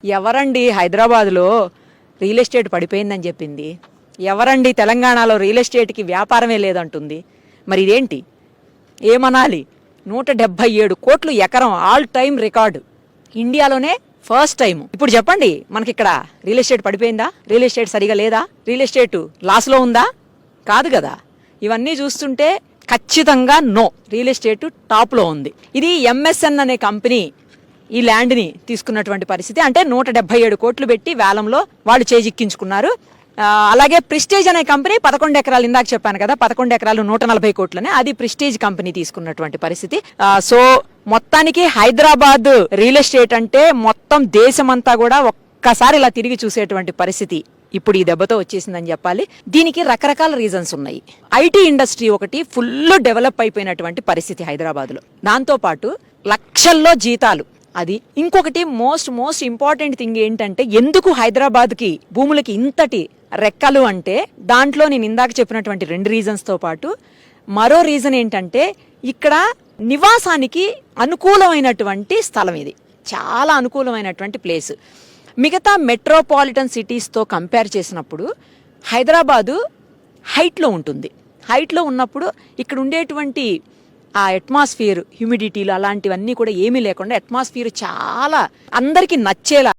ఎవరండి హైదరాబాద్లో real estate పడిపోయిందని చెప్పింది? ఎవరండి తెలంగాణలో రియల్ ఎస్టేట్కి వ్యాపారమే లేదంటుంది? మరి ఇదేంటి ఏమనాలి? 177 కోట్లు ఎకరం ఆల్ టైమ్ రికార్డు, ఇండియాలోనే ఫస్ట్ టైం. ఇప్పుడు చెప్పండి, మనకి ఇక్కడ రియల్ ఎస్టేట్ పడిపోయిందా? రియల్ ఎస్టేట్ సరిగా లేదా? రియల్ ఎస్టేట్ లాస్లో ఉందా? కాదు కదా. ఇవన్నీ చూస్తుంటే ఖచ్చితంగా నో, రియల్ ఎస్టేట్ టాప్లో ఉంది. ఇది ఎంఎస్ఎన్ అనే కంపెనీ ఈ ల్యాండ్ని తీసుకున్నటువంటి పరిస్థితి. అంటే 177 కోట్లు పెట్టి వేలంలో వాళ్ళు చేజిక్కించుకున్నారు. అలాగే ప్రిస్టేజ్ అనే కంపెనీ 11 ఎకరాలు, ఇందాక చెప్పాను కదా 11 ఎకరాలు 140 కోట్లనే, అది ప్రిస్టేజ్ కంపెనీ తీసుకున్నటువంటి పరిస్థితి. సో మొత్తానికి హైదరాబాద్ రియల్ ఎస్టేట్ అంటే మొత్తం దేశమంతా కూడా ఒక్కసారి ఇలా తిరిగి చూసేటువంటి పరిస్థితి ఇప్పుడు ఈ దెబ్బతో వచ్చేసిందని చెప్పాలి. దీనికి రకరకాల రీజన్స్ ఉన్నాయి. ఐటీ ఇండస్ట్రీ ఒకటి ఫుల్ డెవలప్ అయిపోయినటువంటి పరిస్థితి హైదరాబాద్లో, దాంతోపాటు లక్షల్లో జీతాలు. అది ఇంకొకటి మోస్ట్ ఇంపార్టెంట్ థింగ్ ఏంటంటే, ఎందుకు హైదరాబాద్కి భూములకి ఇంతటి రెక్కలు అంటే, దాంట్లో నేను ఇందాక చెప్పినటువంటి 2 రీజన్స్తో పాటు మరో రీజన్ ఏంటంటే, ఇక్కడ నివాసానికి అనుకూలమైనటువంటి స్థలం. ఇది చాలా అనుకూలమైనటువంటి ప్లేస్. మిగతా మెట్రోపాలిటన్ సిటీస్తో కంపేర్ చేసినప్పుడు హైదరాబాదు హైట్లో ఉంటుంది. హైట్లో ఉన్నప్పుడు ఇక్కడ ఉండేటువంటి ఆ అట్మాస్ఫియర్, హ్యూమిడిటీలు అలాంటివన్నీ కూడా ఏమీ లేకుండా అట్మాస్ఫియర్ చాలా అందరికీ నచ్చేలా